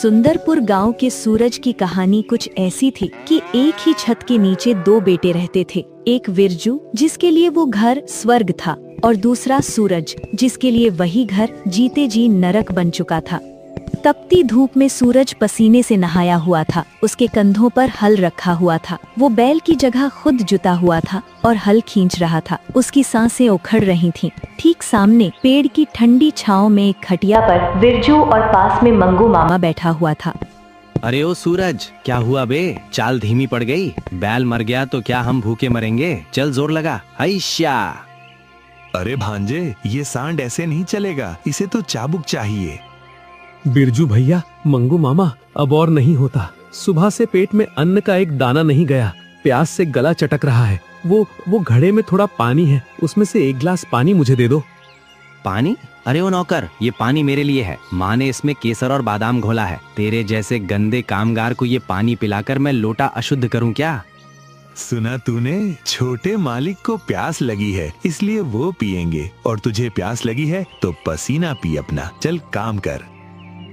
सुंदरपुर गांव के सूरज की कहानी कुछ ऐसी थी कि एक ही छत के नीचे दो बेटे रहते थे। एक विरजू, जिसके लिए वो घर स्वर्ग था, और दूसरा सूरज, जिसके लिए वही घर जीते जी नरक बन चुका था। तपती धूप में सूरज पसीने से नहाया हुआ था। उसके कंधों पर हल रखा हुआ था। वो बैल की जगह खुद जुता हुआ था और हल खींच रहा था। उसकी सांसें उखड़ रही थीं। ठीक सामने पेड़ की ठंडी छांव में एक खटिया पर विरजू और पास में मंगू मामा बैठा हुआ था। अरे ओ सूरज, क्या हुआ बे? चाल धीमी पड़ गई। बैल मर गया तो क्या हम भूखे मरेंगे? चल जोर लगा। हैशा। अरे भांजे, ये सांड ऐसे नहीं चलेगा, इसे तो चाबुक चाहिए। बिरजू भैया, मंगू मामा, अब और नहीं होता। सुबह से पेट में अन्न का एक दाना नहीं गया। प्यास से गला चटक रहा है। वो घड़े में थोड़ा पानी है, उसमें से एक गिलास पानी मुझे दे दो। पानी? अरे ओ नौकर, ये पानी मेरे लिए है। माँ ने इसमें केसर और बादाम घोला है। तेरे जैसे गंदे कामगार को ये पानी पिलाकर मैं लोटा अशुद्ध करूँ क्या? सुना तूने? छोटे मालिक को प्यास लगी है, इसलिए वो पिएंगे, और तुझे प्यास लगी है तो पसीना पी अपना। चल काम कर।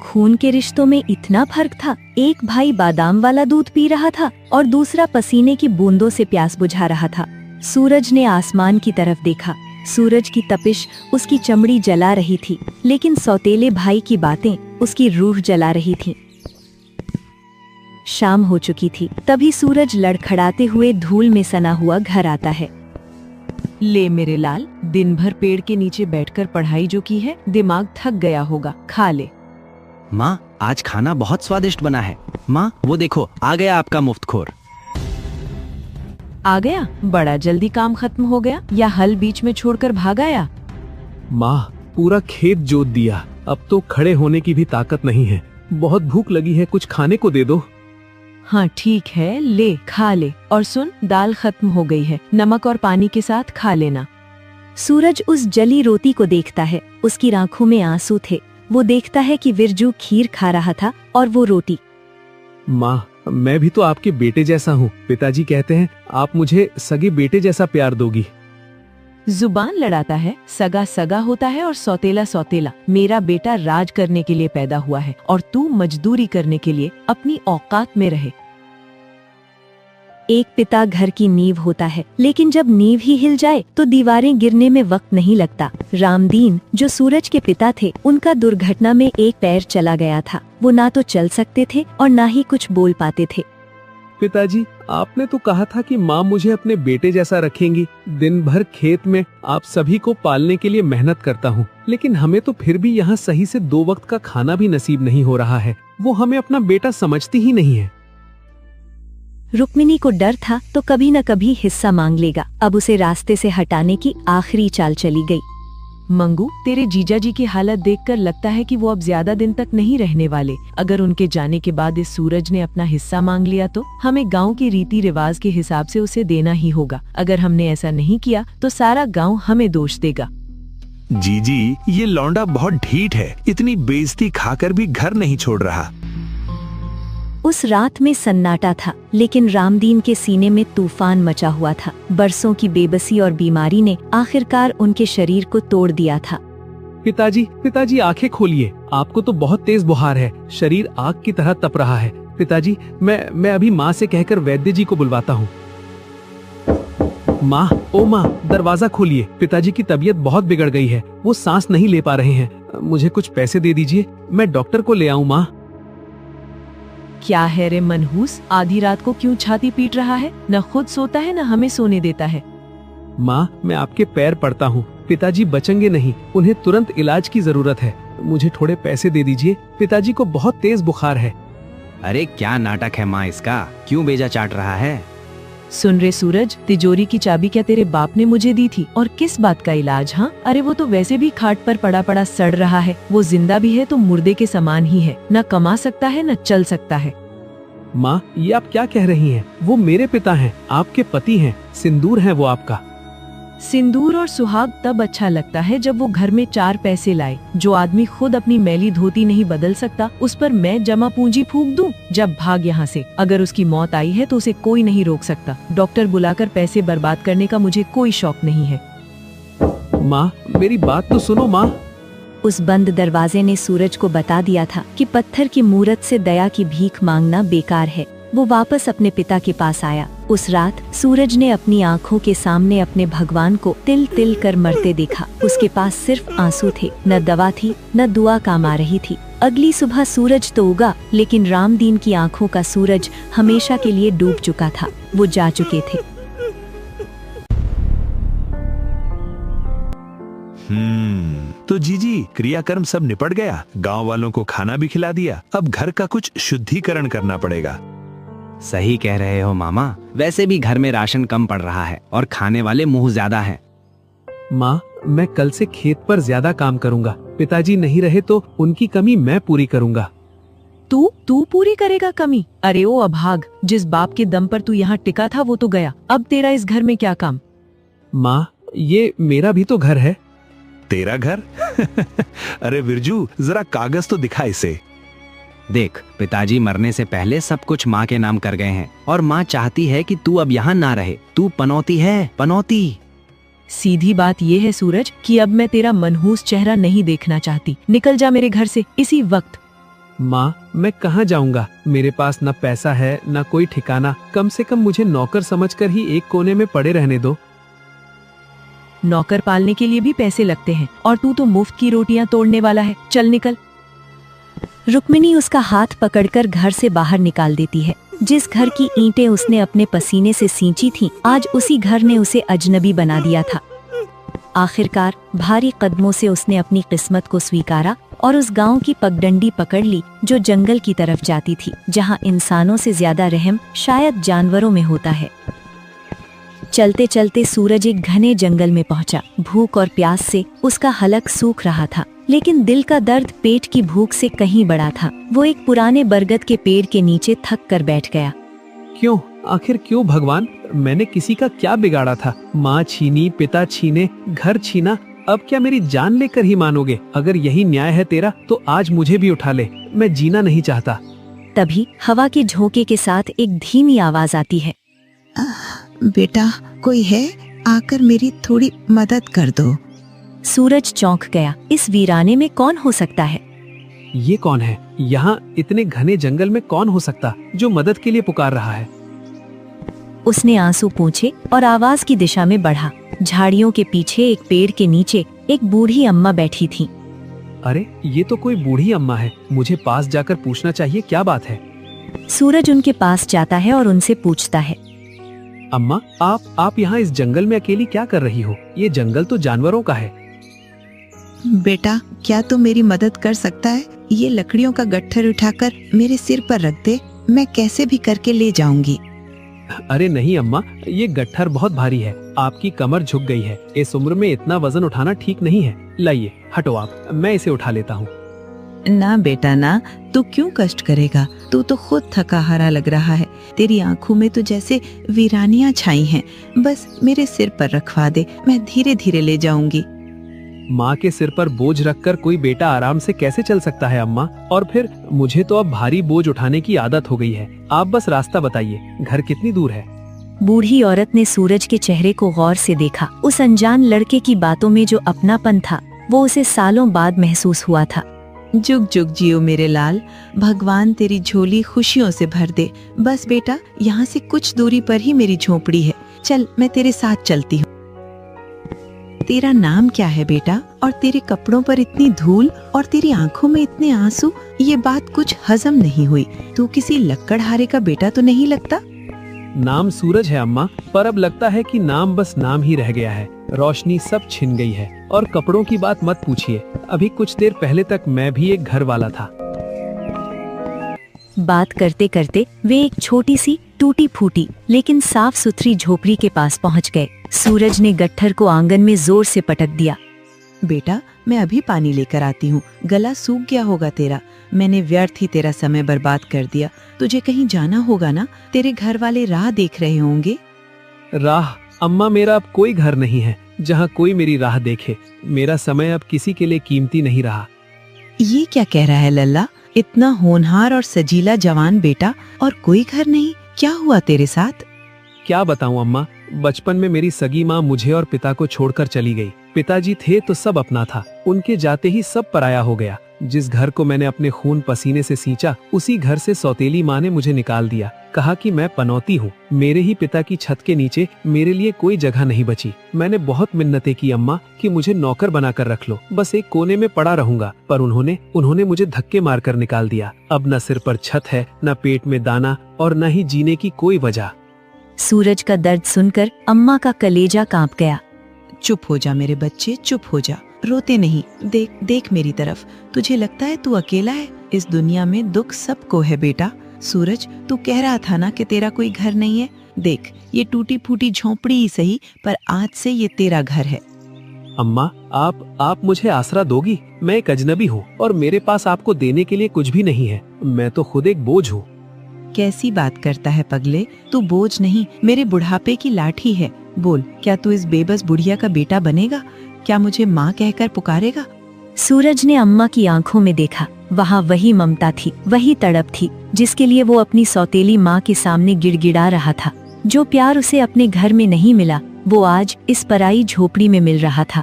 खून के रिश्तों में इतना फर्क था। एक भाई बादाम वाला दूध पी रहा था और दूसरा पसीने की बूंदों से प्यास बुझा रहा था। सूरज ने आसमान की तरफ देखा। सूरज की तपिश उसकी चमड़ी जला रही थी, लेकिन सौतेले भाई की बातें उसकी रूह जला रही थीं। शाम हो चुकी थी। तभी सूरज लड़खड़ाते हुए धूल में सना हुआ घर आता है। ले मेरे लाल, दिन भर पेड़ के नीचे बैठकर पढ़ाई जो की है, दिमाग थक गया होगा, खा ले। माँ, आज खाना बहुत स्वादिष्ट बना है। माँ, वो देखो, आ गया आपका मुफ्तखोर। आ गया? बड़ा जल्दी काम खत्म हो गया, या हल बीच में छोड़कर भाग आया? माँ, पूरा खेत जोत दिया, अब तो खड़े होने की भी ताकत नहीं है। बहुत भूख लगी है, कुछ खाने को दे दो। हाँ ठीक है, ले खा ले। और सुन, दाल खत्म हो गई है, नमक और पानी के साथ खा लेना। सूरज उस जली रोटी को देखता है। उसकी आंखों में आंसू थे। वो देखता है कि विरजू खीर खा रहा था और वो रोटी। माँ, मैं भी तो आपके बेटे जैसा हूँ। पिताजी कहते हैं आप मुझे सगे बेटे जैसा प्यार दोगी। जुबान लड़ाता है। सगा सगा होता है और सौतेला सौतेला। मेरा बेटा राज करने के लिए पैदा हुआ है और तू मजदूरी करने के लिए। अपनी औकात में रहे। एक पिता घर की नींव होता है, लेकिन जब नींव ही हिल जाए तो दीवारें गिरने में वक्त नहीं लगता। रामदीन, जो सूरज के पिता थे, उनका दुर्घटना में एक पैर चला गया था। वो ना तो चल सकते थे और ना ही कुछ बोल पाते थे। पिताजी, आपने तो कहा था कि माँ मुझे अपने बेटे जैसा रखेंगी। दिन भर खेत में आप सभी को पालने के लिए मेहनत करता हूँ, लेकिन हमें तो फिर भी यहाँ सही से 2 वक्त का खाना भी नसीब नहीं हो रहा है। वो हमें अपना बेटा समझती ही नहीं है। रुक्मिणी को डर था तो कभी न कभी हिस्सा मांग लेगा। अब उसे रास्ते से हटाने की आखिरी चाल चली गई। मंगू, तेरे जीजा जी की हालत देखकर लगता है कि वो अब ज्यादा दिन तक नहीं रहने वाले। अगर उनके जाने के बाद इस सूरज ने अपना हिस्सा मांग लिया तो हमें गांव के रीति रिवाज के हिसाब से उसे देना ही होगा। अगर हमने ऐसा नहीं किया तो सारा गांव हमें दोष देगा। जीजी, ये लौंडा बहुत ढीठ है। इतनी बेइज्जती खाकर भी घर नहीं छोड़ रहा। उस रात में सन्नाटा था, लेकिन रामदीन के सीने में तूफान मचा हुआ था। बरसों की बेबसी और बीमारी ने आखिरकार उनके शरीर को तोड़ दिया था। पिताजी आंखें खोलिए। आपको तो बहुत तेज बुखार है, शरीर आग की तरह तप रहा है। पिताजी, मैं अभी माँ से कहकर वैद्य जी को बुलवाता हूँ। माँ, ओ माँ, दरवाजा खोलिए। पिताजी की तबीयत बहुत बिगड़ गई है, वो सांस नहीं ले पा रहे हैं। मुझे कुछ पैसे दे दीजिए, मैं डॉक्टर को ले आऊँ। माँ। क्या है रे मनहूस, आधी रात को क्यों छाती पीट रहा है? न खुद सोता है न हमें सोने देता है। माँ, मैं आपके पैर पड़ता हूँ। पिताजी बचेंगे नहीं, उन्हें तुरंत इलाज की जरूरत है। मुझे थोड़े पैसे दे दीजिए, पिताजी को बहुत तेज बुखार है। अरे क्या नाटक है माँ इसका, क्यों बेजा चाट रहा है? सुन रे सूरज, तिजोरी की चाबी क्या तेरे बाप ने मुझे दी थी? और किस बात का इलाज? हाँ, अरे वो तो वैसे भी खाट पर पड़ा पड़ा सड़ रहा है। वो जिंदा भी है तो मुर्दे के समान ही है, न कमा सकता है न चल सकता है। माँ, ये आप क्या कह रही हैं? वो मेरे पिता हैं, आपके पति हैं, सिंदूर है वो आपका। सिंदूर और सुहाग तब अच्छा लगता है जब वो घर में 4 पैसे लाए। जो आदमी खुद अपनी मैली धोती नहीं बदल सकता, उस पर मैं जमा पूंजी फूंक दूं? जब भाग यहाँ से। अगर उसकी मौत आई है तो उसे कोई नहीं रोक सकता। डॉक्टर बुलाकर पैसे बर्बाद करने का मुझे कोई शौक नहीं है। माँ, मेरी बात तो सुनो। माँ, उस बंद दरवाजे ने सूरज को बता दिया था कि पत्थर की मूरत से दया की भीख मांगना बेकार है। वो वापस अपने पिता के पास आया। उस रात सूरज ने अपनी आँखों के सामने अपने भगवान को तिल तिल कर मरते देखा। उसके पास सिर्फ आंसू थे, न दवा थी, न दुआ काम आ रही थी। अगली सुबह सूरज तो उगा, लेकिन रामदीन की आँखों का सूरज हमेशा के लिए डूब चुका था। वो जा चुके थे। तो जीजी, क्रियाकर्म सब निपट गया। गांव वालों को खाना भी खिला दिया। अब घर का कुछ शुद्धिकरण करना पड़ेगा। सही कह रहे हो मामा। वैसे भी घर में राशन कम पड़ रहा है और खाने वाले मुंह ज्यादा हैं। माँ, मैं कल से खेत पर ज्यादा काम करूंगा। पिताजी नहीं रहे तो उनकी कमी मैं पूरी करूंगा। तू पूरी करेगा कमी? अरे ओ अभाग, जिस बाप के दम पर तू यहाँ टिका था वो तो गया। अब तेरा इस घर में क्या काम? माँ, ये मेरा भी तो घर है। तेरा घर? अरे विरजू, जरा कागज तो दिखा इसे। देख, पिताजी मरने से पहले सब कुछ माँ के नाम कर गए हैं और माँ चाहती है कि तू अब यहाँ ना रहे। तू पनौती है, पनौती। सीधी बात ये है सूरज कि अब मैं तेरा मनहूस चेहरा नहीं देखना चाहती। निकल जा मेरे घर से इसी वक्त। माँ, मैं कहाँ जाऊंगा? मेरे पास न पैसा है न कोई ठिकाना। कम से कम मुझे नौकर समझकर ही एक कोने में पड़े रहने दो। नौकर पालने के लिए भी पैसे लगते हैं और तू तो मुफ्त की रोटियां तोड़ने वाला है। चल निकल। रुक्मिणी उसका हाथ पकड़कर घर से बाहर निकाल देती है। जिस घर की ईंटें उसने अपने पसीने से सींची थीं, आज उसी घर ने उसे अजनबी बना दिया था। आखिरकार भारी कदमों से उसने अपनी किस्मत को स्वीकारा और उस गांव की पगडंडी पकड़ ली जो जंगल की तरफ जाती थी, जहां इंसानों से ज्यादा रहम शायद जानवरों में होता है। चलते चलते सूरज एक घने जंगल में पहुंचा। भूख और प्यास से उसका हलक सूख रहा था, लेकिन दिल का दर्द पेट की भूख से कहीं बड़ा था। वो एक पुराने बरगद के पेड़ के नीचे थक कर बैठ गया। क्यों? आखिर क्यों भगवान? मैंने किसी का क्या बिगाड़ा था? माँ छीनी, पिता छीने, घर छीना, अब क्या मेरी जान लेकर ही मानोगे? अगर यही न्याय है तेरा तो आज मुझे भी उठा ले। मैं जीना नहीं चाहता। तभी हवा के झोंके के साथ एक धीमी आवाज आती है। बेटा, कोई है? आकर मेरी थोड़ी मदद कर दो। सूरज चौंक गया। इस वीराने में कौन हो सकता है? ये कौन है? यहाँ इतने घने जंगल में कौन हो सकता जो मदद के लिए पुकार रहा है? उसने आंसू पूछे और आवाज की दिशा में बढ़ा। झाड़ियों के पीछे एक पेड़ के नीचे एक बूढ़ी अम्मा बैठी थी। अरे, ये तो कोई बूढ़ी अम्मा है। मुझे पास जाकर पूछना चाहिए, क्या बात है? सूरज उनके पास जाता है और उनसे पूछता है, अम्मा, आप यहाँ इस जंगल में अकेली क्या कर रही हो? ये जंगल तो जानवरों का है। बेटा, क्या तू मेरी मदद कर सकता है? ये लकड़ियों का गट्ठर उठाकर मेरे सिर पर रख दे, मैं कैसे भी करके ले जाऊंगी। अरे नहीं अम्मा, ये गट्ठर बहुत भारी है। आपकी कमर झुक गई है। इस उम्र में इतना वजन उठाना ठीक नहीं है। लाइए, हटो आप, मैं इसे उठा लेता हूँ। ना बेटा ना, तू क्यों कष्ट करेगा? तू तो खुद थका हारा लग रहा है। तेरी आंखों में तो जैसे वीरानियां छाई हैं। बस मेरे सिर पर रखवा दे, मैं धीरे धीरे ले जाऊंगी। माँ के सिर पर बोझ रखकर कोई बेटा आराम से कैसे चल सकता है अम्मा? और फिर मुझे तो अब भारी बोझ उठाने की आदत हो गई है। आप बस रास्ता बताइए, घर कितनी दूर है? बूढ़ी औरत ने सूरज के चेहरे को गौर से देखा। उस अनजान लड़के की बातों में जो अपनापन था, वो उसे सालों बाद महसूस हुआ था। जुग जुग जियो मेरे लाल, भगवान तेरी झोली खुशियों से भर दे। बस बेटा, यहाँ से कुछ दूरी पर ही मेरी झोपड़ी है। चल, मैं तेरे साथ चलती हूँ। तेरा नाम क्या है बेटा? और तेरे कपड़ों पर इतनी धूल और तेरी आंखों में इतने आंसू? ये बात कुछ हजम नहीं हुई। तू किसी लक्कड़हारे का बेटा तो नहीं लगता? नाम सूरज है अम्मा, पर अब लगता है कि नाम बस नाम ही रह गया है। रोशनी सब छिन गई है। और कपड़ों की बात मत पूछिए। अभी कुछ देर पहले तक मैं भी एक घर वाला था। बात करते करते वे एक छोटी सी टूटी फूटी लेकिन साफ सुथरी झोपड़ी के पास पहुंच गए। सूरज ने गट्ठर को आंगन में जोर से पटक दिया। बेटा, मैं अभी पानी लेकर आती हूँ। गला सूख गया होगा तेरा। मैंने व्यर्थ ही तेरा समय बर्बाद कर दिया। तुझे कहीं जाना होगा ना? तेरे घर वाले राह देख रहे होंगे। राह? अम्मा, मेरा अब कोई घर नहीं है जहाँ कोई मेरी राह देखे। मेरा समय अब किसी के लिए कीमती नहीं रहा। ये क्या कह रहा है लल्ला? इतना होनहार और सजीला जवान बेटा और कोई घर नहीं? क्या हुआ तेरे साथ? क्या बताऊं अम्मा, बचपन में मेरी सगी माँ मुझे और पिता को छोड़कर चली गई। पिताजी थे तो सब अपना था, उनके जाते ही सब पराया हो गया। जिस घर को मैंने अपने खून पसीने से सींचा, उसी घर से सौतेली माँ ने मुझे निकाल दिया। कहा कि मैं पनौती हूँ, मेरे ही पिता की छत के नीचे मेरे लिए कोई जगह नहीं बची। मैंने बहुत मिन्नतें की अम्मा कि मुझे नौकर बनाकर रख लो, बस एक कोने में पड़ा रहूंगा, पर उन्होंने मुझे धक्के मारकर निकाल दिया। अब न सिर पर छत है, न पेट में दाना और न ही जीने की कोई वजह। सूरज का दर्द सुनकर अम्मा का कलेजा कांप गया। चुप हो जा मेरे बच्चे, चुप हो जा, रोते नहीं। देख देख मेरी तरफ, तुझे लगता है तू अकेला है? इस दुनिया में दुख सबको है बेटा। सूरज, तू कह रहा था ना कि तेरा कोई घर नहीं है। देख, ये टूटी फूटी झोंपड़ी ही सही, पर आज से ये तेरा घर है। अम्मा, आप मुझे आसरा दोगी? मैं एक अजनबी हूँ और मेरे पास आपको देने के लिए कुछ भी नहीं है। मैं तो खुद एक बोझ हूँ। कैसी बात करता है पगले, तू बोझ नहीं, मेरे बुढ़ापे की लाठी है। बोल, क्या तू इस बेबस बुढ़िया का बेटा बनेगा? क्या मुझे माँ कहकर पुकारेगा? सूरज ने अम्मा की आंखों में देखा। वहाँ वही ममता थी, वही तड़प थी, जिसके लिए वो अपनी सौतेली माँ के सामने गिड़गिड़ा रहा था। जो प्यार उसे अपने घर में नहीं मिला, वो आज इस पराई झोपड़ी में मिल रहा था।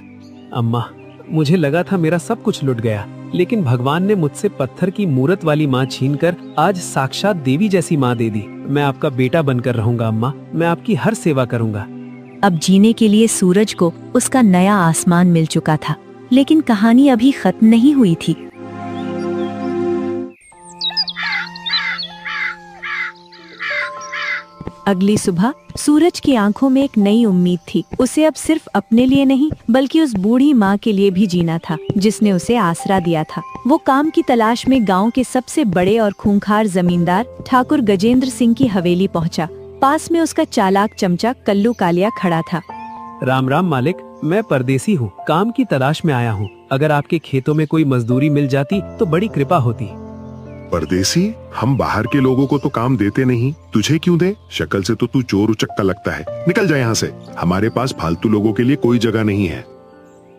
अम्मा, मुझे लगा था मेरा सब कुछ लुट गया, लेकिन भगवान ने मुझसे पत्थर की मूरत वाली माँ छीनकर आज साक्षात देवी जैसी माँ दे दी। मैं आपका बेटा बनकर रहूंगा अम्मा, मैं आपकी हर सेवा करूंगा। अब जीने के लिए सूरज को उसका नया आसमान मिल चुका था, लेकिन कहानी अभी खत्म नहीं हुई थी। अगली सुबह सूरज की आंखों में एक नई उम्मीद थी। उसे अब सिर्फ अपने लिए नहीं, बल्कि उस बूढ़ी माँ के लिए भी जीना था, जिसने उसे आसरा दिया था। वो काम की तलाश में गांव के सबसे बड़े और खूंखार जमींदार ठाकुर गजेंद्र सिंह की हवेली पहुंचा। पास में उसका चालाक चमचा कल्लू कालिया खड़ा था। राम राम मालिक, मैं परदेसी हूँ, काम की तलाश में आया हूँ। अगर आपके खेतों में कोई मजदूरी मिल जाती तो बड़ी कृपा होती। परदेसी? हम बाहर के लोगों को तो काम देते नहीं, तुझे क्यों दे? शक्ल से तो तू चोर उचक्का लगता है। निकल जा यहाँ से, हमारे पास फालतू लोगों के लिए कोई जगह नहीं है।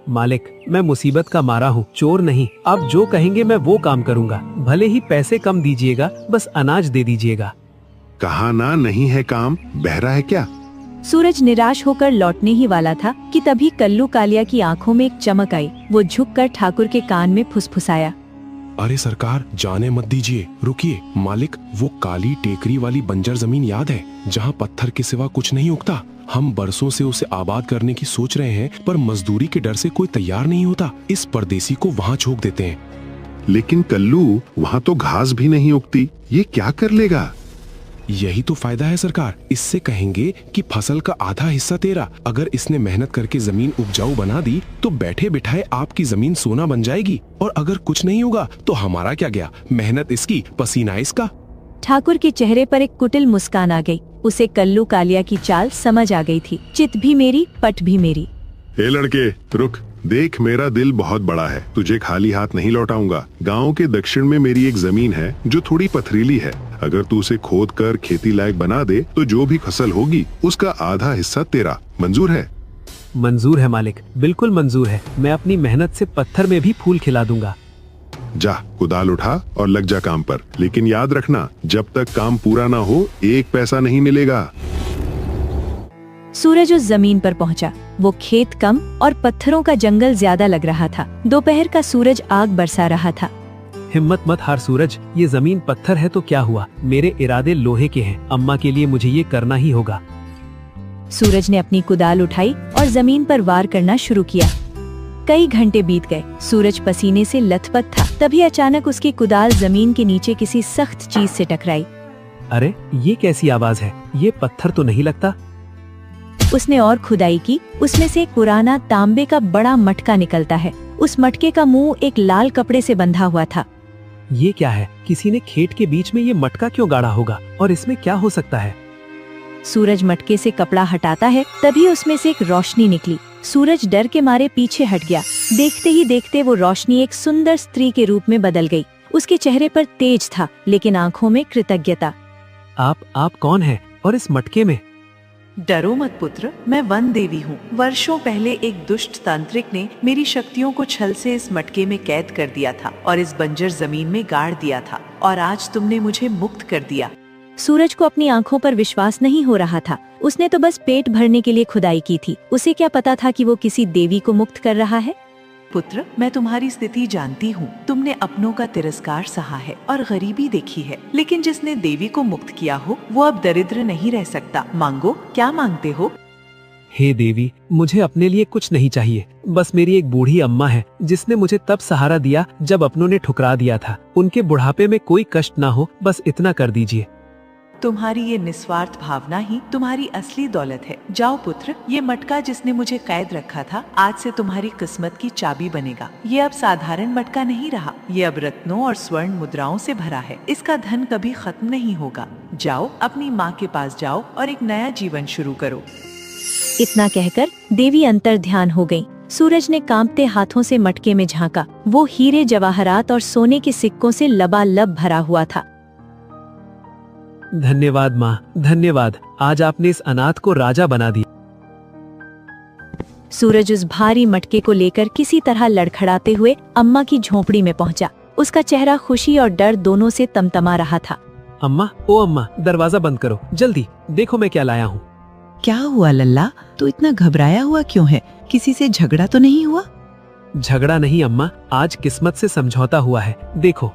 मालिक, मैं मुसीबत का मारा हूँ, चोर नहीं। आप जो कहेंगे मैं वो काम करूँगा। भले ही पैसे कम दीजिएगा, बस अनाज दे दीजिएगा। कहा ना नहीं है काम, बहरा है क्या? सूरज निराश होकर लौटने ही वाला था कि तभी कल्लू कालिया की आंखों में एक चमक आई। वो झुककर ठाकुर के कान में फुसफुसाया। अरे सरकार, जाने मत दीजिए, रुकिए। मालिक, वो काली टेकरी वाली बंजर जमीन याद है, जहाँ पत्थर के सिवा कुछ नहीं उगता? हम बरसों से उसे आबाद करने की सोच रहे हैं, पर मजदूरी के डर से कोई तैयार नहीं होता। इस परदेसी को वहाँ झोंक देते हैं। लेकिन कल्लू, वहाँ तो घास भी नहीं उगती, ये क्या कर लेगा? यही तो फायदा है सरकार। इससे कहेंगे कि फसल का आधा हिस्सा तेरा। अगर इसने मेहनत करके जमीन उपजाऊ बना दी तो बैठे बिठाए आपकी जमीन सोना बन जाएगी। और अगर कुछ नहीं होगा तो हमारा क्या गया? मेहनत इसकी, पसीना इसका। ठाकुर के चेहरे पर एक कुटिल मुस्कान आ गई। उसे कल्लू कालिया की चाल समझ आ गई थी। चित भी मेरी, पट भी मेरी। ए लड़के, रुक। देख, मेरा दिल बहुत बड़ा है, तुझे खाली हाथ नहीं लौटाऊंगा। गांव के दक्षिण में मेरी एक जमीन है जो थोड़ी पथरीली है। अगर तू उसे खोद कर खेती लायक बना दे तो जो भी फसल होगी उसका आधा हिस्सा तेरा। मंजूर है? मंजूर है मालिक, बिल्कुल मंजूर है। मैं अपनी मेहनत से पत्थर में भी फूल खिला दूंगा। जा, कुदाल उठा और लग जा काम पर। लेकिन याद रखना, जब तक काम पूरा ना हो एक पैसा नहीं मिलेगा। सूरज उस जमीन पर पहुंचा। वो खेत कम और पत्थरों का जंगल ज्यादा लग रहा था। दोपहर का सूरज आग बरसा रहा था। हिम्मत मत हार सूरज, ये जमीन पत्थर है तो क्या हुआ? मेरे इरादे लोहे के हैं। अम्मा के लिए मुझे ये करना ही होगा। सूरज ने अपनी कुदाल उठाई और जमीन पर वार करना शुरू किया। कई घंटे बीत गए। सूरज पसीने से लथपथ था। तभी अचानक उसकी कुदाल जमीन के नीचे किसी सख्त चीज से टकराई। अरे, ये कैसी आवाज है? ये पत्थर तो नहीं लगता। उसने और खुदाई की। उसमें से एक पुराना तांबे का बड़ा मटका निकलता है। उस मटके का मुंह एक लाल कपड़े से बंधा हुआ था। ये क्या है? किसी ने खेत के बीच में ये मटका क्यों गाड़ा होगा? और इसमें क्या हो सकता है? सूरज मटके से कपड़ा हटाता है, तभी उसमें से एक रोशनी निकली। सूरज डर के मारे पीछे हट गया। देखते ही देखते वो रोशनी एक सुंदर स्त्री के रूप में बदल गई। उसके चेहरे पर तेज था, लेकिन आंखों में कृतज्ञता। आप कौन हैं? और इस मटके में? डरो मत पुत्र, मैं वन देवी हूँ। वर्षों पहले एक दुष्ट तांत्रिक ने मेरी शक्तियों को छल से इस मटके में कैद कर दिया था और इस बंजर जमीन में गाड़ दिया था, और आज तुमने मुझे मुक्त कर दिया। सूरज को अपनी आंखों पर विश्वास नहीं हो रहा था। उसने तो बस पेट भरने के लिए खुदाई की थी। उसे क्या पता था कि वो किसी देवी को मुक्त कर रहा है। पुत्र, मैं तुम्हारी स्थिति जानती हूँ। तुमने अपनों का तिरस्कार सहा है और गरीबी देखी है, लेकिन जिसने देवी को मुक्त किया हो वो अब दरिद्र नहीं रह सकता। मांगो, क्या मांगते हो? हे देवी, मुझे अपने लिए कुछ नहीं चाहिए। बस मेरी एक बूढ़ी अम्मा है जिसने मुझे तब सहारा दिया जब अपनों ने ठुकरा दिया था। उनके बुढ़ापे में कोई कष्ट ना हो, बस इतना कर दीजिए। तुम्हारी ये निस्वार्थ भावना ही तुम्हारी असली दौलत है। जाओ पुत्र, ये मटका जिसने मुझे कैद रखा था आज से तुम्हारी किस्मत की चाबी बनेगा। ये अब साधारण मटका नहीं रहा, ये अब रत्नों और स्वर्ण मुद्राओं से भरा है। इसका धन कभी खत्म नहीं होगा। जाओ, अपनी माँ के पास जाओ और एक नया जीवन शुरू करो। इतना कहकर देवी अंतर ध्यान हो गयी। सूरज ने कांपते हाथों से मटके में झांका। वो हीरे जवाहरात और सोने के सिक्कों से लबालब भरा हुआ था। धन्यवाद माँ, धन्यवाद। आज आपने इस अनाथ को राजा बना दिया। सूरज उस भारी मटके को लेकर किसी तरह लड़खड़ाते हुए अम्मा की झोपड़ी में पहुंचा। उसका चेहरा खुशी और डर दोनों से तमतमा रहा था। अम्मा, ओ अम्मा, दरवाजा बंद करो जल्दी। देखो मैं क्या लाया हूँ। क्या हुआ लल्ला, तू इतना घबराया हुआ क्यों है? किसी से झगड़ा तो नहीं हुआ? झगड़ा नहीं अम्मा, आज किस्मत से समझौता हुआ है। देखो।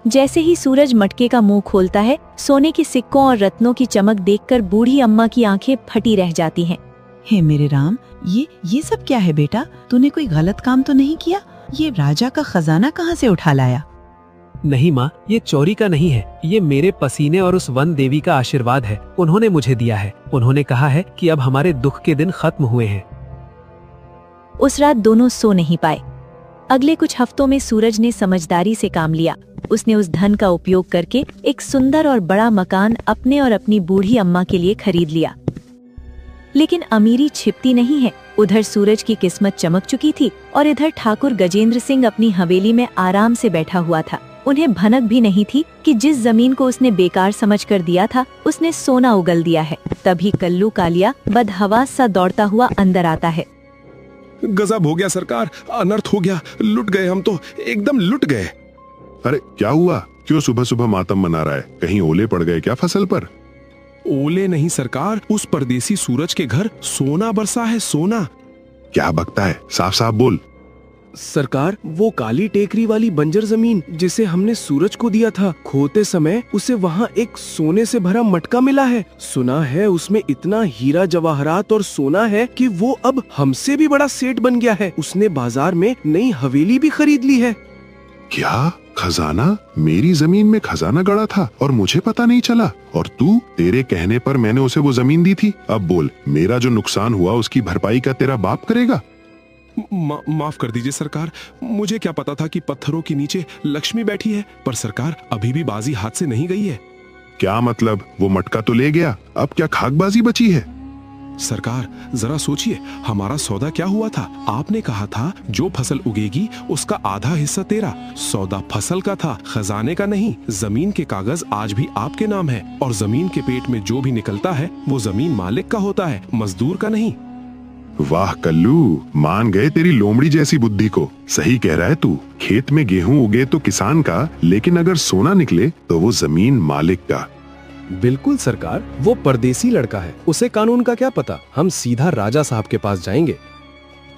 जैसे ही सूरज मटके का मुंह खोलता है, सोने के सिक्कों और रत्नों की चमक देखकर बूढ़ी अम्मा की आंखें फटी रह जाती हैं। हे मेरे राम, ये सब क्या है बेटा? तूने कोई गलत काम तो नहीं किया? ये राजा का खजाना कहाँ से उठा लाया? नहीं माँ, ये चोरी का नहीं है। ये मेरे पसीने और उस वन देवी का आशीर्वाद है। उन्होंने मुझे दिया है। उन्होंने कहा है कि अब हमारे दुख के दिन खत्म हुए हैं। उस रात दोनों सो नहीं पाए। अगले कुछ हफ्तों में सूरज ने समझदारी से काम लिया। उसने उस धन का उपयोग करके एक सुंदर और बड़ा मकान अपने और अपनी बूढ़ी अम्मा के लिए खरीद लिया। लेकिन अमीरी छिपती नहीं है। उधर सूरज की किस्मत चमक चुकी थी और इधर ठाकुर गजेंद्र सिंह अपनी हवेली में आराम से बैठा हुआ था। उन्हें भनक भी नहीं थी कि जिस जमीन को उसने बेकार समझकर दिया था, उसने सोना उगल दिया है। तभी कल्लू कालिया बदहवास सा दौड़ता हुआ अंदर आता है। गजब हो गया सरकार, अनर्थ हो गया। लुट गए हम तो, एकदम लुट गए। अरे क्या हुआ? क्यों सुबह सुबह मातम मना रहा है? कहीं ओले पड़ गए क्या फसल पर? ओले नहीं सरकार, उस परदेसी सूरज के घर सोना बरसा है, सोना। क्या बकता है? साफ साफ बोल। सरकार, वो काली टेकरी वाली बंजर जमीन जिसे हमने सूरज को दिया था, खोते समय उसे वहाँ एक सोने से भरा मटका मिला है। सुना है उसमें इतना हीरा जवाहरात और सोना है कि वो अब हमसे भी बड़ा सेठ बन गया है। उसने बाजार में नई हवेली भी खरीद ली है। क्या? खजाना? मेरी जमीन में खजाना गड़ा था और मुझे पता नहीं चला? और तू, तेरे कहने पर मैंने उसे वो जमीन दी थी। अब बोल, मेरा जो नुकसान हुआ उसकी भरपाई का तेरा बाप करेगा? माफ कर दीजिए सरकार, मुझे क्या पता था कि पत्थरों के नीचे लक्ष्मी बैठी है। पर सरकार, अभी भी बाजी हाथ से नहीं गई है। क्या मतलब? वो मटका तो ले गया, अब क्या खाकबाजी बची है? सरकार, जरा सोचिए, हमारा सौदा क्या हुआ था? आपने कहा था जो फसल उगेगी उसका आधा हिस्सा तेरा। सौदा फसल का था, खजाने का नहीं। जमीन के कागज आज भी आपके नाम है और जमीन के पेट में जो भी निकलता है वो जमीन मालिक का होता है, मजदूर का नहीं। वाह कल्लू, मान गए तेरी लोमड़ी जैसी बुद्धि को। सही कह रहा है तू। खेत में गेहूं उगे तो किसान का, लेकिन अगर सोना निकले तो वो जमीन मालिक का। बिल्कुल सरकार, वो परदेसी लड़का है, उसे कानून का क्या पता। हम सीधा राजा साहब के पास जाएंगे।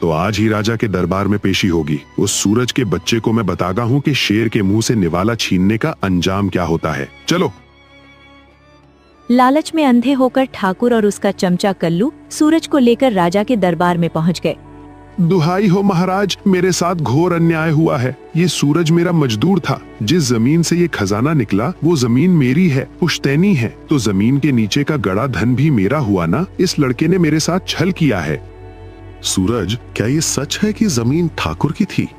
तो आज ही राजा के दरबार में पेशी होगी। उस सूरज के बच्चे को मैं बताता हूँ कि शेर के मुंह से निवाला छीनने का अंजाम क्या होता है। चलो। लालच में अंधे होकर ठाकुर और उसका चमचा कल्लू सूरज को लेकर राजा के दरबार में पहुंच गए। दुहाई हो महाराज, मेरे साथ घोर अन्याय हुआ है। ये सूरज मेरा मजदूर था। जिस जमीन से ये खजाना निकला वो जमीन मेरी है, पुश्तैनी है। तो जमीन के नीचे का गड़ा धन भी मेरा हुआ ना। इस लड़के ने मेरे साथ छल किया है। सूरज, क्या ये सच है कि जमीन ठाकुर की थी?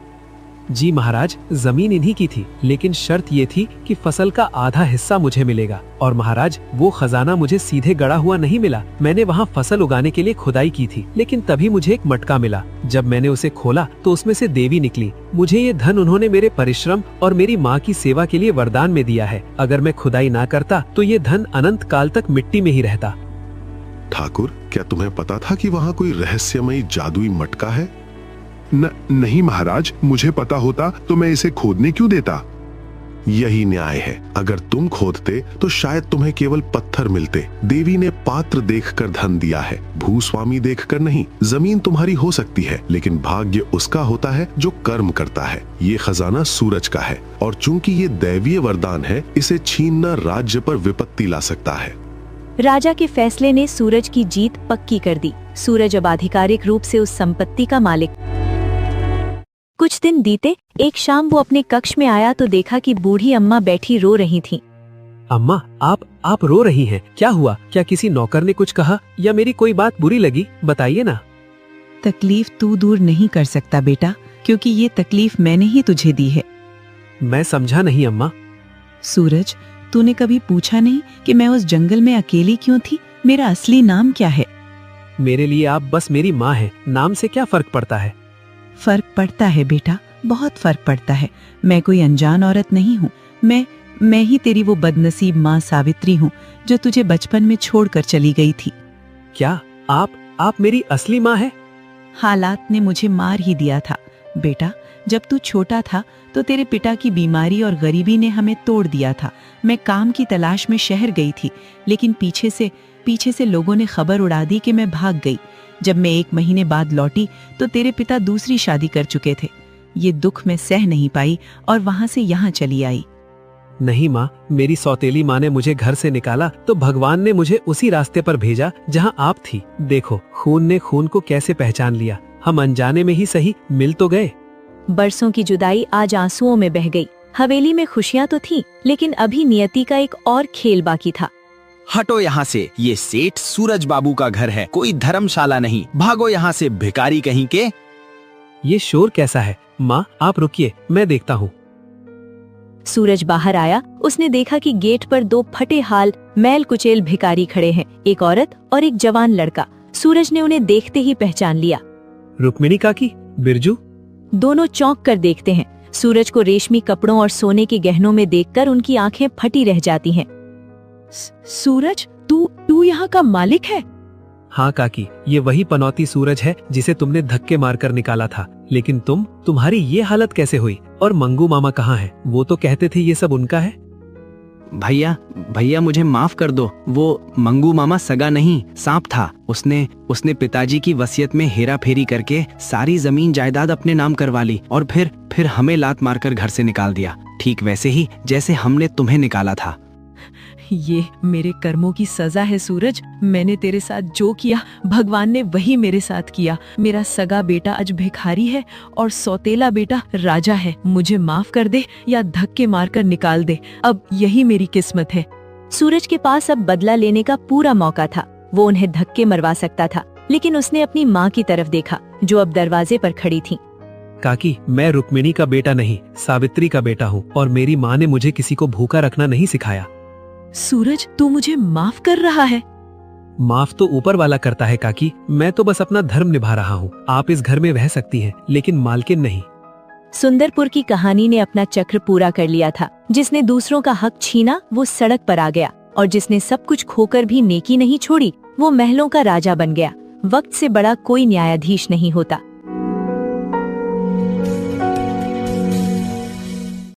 जी महाराज, जमीन इन्हीं की थी, लेकिन शर्त ये थी कि फसल का आधा हिस्सा मुझे मिलेगा। और महाराज, वो खजाना मुझे सीधे गड़ा हुआ नहीं मिला। मैंने वहाँ फसल उगाने के लिए खुदाई की थी, लेकिन तभी मुझे एक मटका मिला। जब मैंने उसे खोला तो उसमें से देवी निकली। मुझे ये धन उन्होंने मेरे परिश्रम और मेरी माँ की सेवा के लिए वरदान में दिया है। अगर मैं खुदाई ना करता तो ये धन अनंत काल तक मिट्टी में ही रहता। ठाकुर, क्या तुम्हें पता था कि वहाँ कोई रहस्यमयी जादुई मटका है? नहीं महाराज, मुझे पता होता तो मैं इसे खोदने क्यों देता। यही न्याय है। अगर तुम खोदते तो शायद तुम्हें केवल पत्थर मिलते। देवी ने पात्र देखकर धन दिया है, भूस्वामी देखकर नहीं। जमीन तुम्हारी हो सकती है, लेकिन भाग्य उसका होता है जो कर्म करता है। ये खजाना सूरज का है, और चूंकि ये दैवीय वरदान है, इसे छीनना राज्य पर विपत्ति ला सकता है। राजा के फैसले ने सूरज की जीत पक्की कर दी। सूरज अब आधिकारिक रूप से उस संपत्ति का मालिक। कुछ दिन बीते। एक शाम वो अपने कक्ष में आया तो देखा कि बूढ़ी अम्मा बैठी रो रही थीं। अम्मा, आप रो रही हैं। क्या हुआ? क्या किसी नौकर ने कुछ कहा या मेरी कोई बात बुरी लगी? बताइए ना। तकलीफ तू दूर नहीं कर सकता बेटा, क्योंकि ये तकलीफ मैंने ही तुझे दी है। मैं समझा नहीं अम्मा। सूरज, तूने कभी पूछा नहीं कि मैं उस जंगल में अकेली क्यों थी? मेरा असली नाम क्या है? मेरे लिए आप बस मेरी माँ हैं। नाम से क्या फर्क पड़ता है? फर्क पड़ता है बेटा, बहुत फर्क पड़ता है। मैं कोई अनजान औरत नहीं हूँ। मैं ही तेरी वो बदनसीब माँ सावित्री हूँ, जो तुझे बचपन में छोड़कर चली गई थी। क्या आप मेरी असली माँ है? हालात ने मुझे मार ही दिया था बेटा। जब तू छोटा था तो तेरे पिता की बीमारी और गरीबी ने हमें तोड़ दिया था। मैं काम की तलाश में शहर गई थी, लेकिन पीछे से लोगों ने खबर उड़ा दी कि मैं भाग गई। जब मैं 1 महीने बाद लौटी तो तेरे पिता दूसरी शादी कर चुके थे। ये दुख मैं सह नहीं पाई और वहां से यहाँ चली आई। नहीं माँ, मेरी सौतेली माँ ने मुझे घर से निकाला तो भगवान ने मुझे उसी रास्ते पर भेजा जहाँ आप थी। देखो, खून ने खून को कैसे पहचान लिया। हम अनजाने में ही सही मिल तो गए। बरसों की जुदाई आज आंसुओं में बह गई। हवेली में खुशियां तो थी, लेकिन अभी नियति का एक और खेल बाकी था। हटो यहाँ से, ये सेठ सूरज बाबू का घर है, कोई धर्मशाला नहीं। भागो यहाँ से, भिखारी कहीं के। ये शोर कैसा है? माँ, आप रुकिए, मैं देखता हूँ। सूरज बाहर आया। उसने देखा कि गेट पर 2 फटे हाल मैल कुचेल भिखारी खड़े हैं, एक औरत और एक जवान लड़का। सूरज ने उन्हें देखते ही पहचान लिया। रुक्मिणी काकी, बिरजू। दोनों चौंक कर देखते हैं। सूरज को रेशमी कपड़ों और सोने के गहनों में देखकर उनकी आंखें फटी रह जाती हैं। सूरज, तू यहाँ का मालिक है? हाँ काकी, ये वही पनौती सूरज है जिसे तुमने धक्के मारकर निकाला था। लेकिन तुम्हारी ये हालत कैसे हुई? और मंगू मामा कहाँ है? वो तो कहते थे ये सब उनका है। भैया मुझे माफ कर दो। वो मंगू मामा सगा नहीं, सांप था। उसने पिताजी की वसीयत में हेरा फेरी करके सारी जमीन जायदाद अपने नाम करवा ली और फिर हमें लात मारकर घर से निकाल दिया, ठीक वैसे ही जैसे हमने तुम्हें निकाला था। ये मेरे कर्मों की सजा है सूरज। मैंने तेरे साथ जो किया, भगवान ने वही मेरे साथ किया। मेरा सगा बेटा आज भिखारी है और सौतेला बेटा राजा है। मुझे माफ कर दे या धक्के मारकर निकाल दे, अब यही मेरी किस्मत है। सूरज के पास अब बदला लेने का पूरा मौका था। वो उन्हें धक्के मरवा सकता था, लेकिन उसने अपनी माँ की तरफ देखा, जो अब दरवाजे पर खड़ी थी। काकी, मैं रुक्मिणी का बेटा नहीं, सावित्री का बेटा हूँ, और मेरी माँ ने मुझे किसी को भूखा रखना नहीं सिखाया। सूरज, तू मुझे माफ कर रहा है? माफ तो ऊपर वाला करता है काकी, मैं तो बस अपना धर्म निभा रहा हूँ। आप इस घर में रह सकती हैं, लेकिन मालकिन नहीं। सुंदरपुर की कहानी ने अपना चक्र पूरा कर लिया था। जिसने दूसरों का हक छीना वो सड़क पर आ गया, और जिसने सब कुछ खोकर भी नेकी नहीं छोड़ी वो महलों का राजा बन गया। वक्त से बड़ा कोई न्यायाधीश नहीं होता।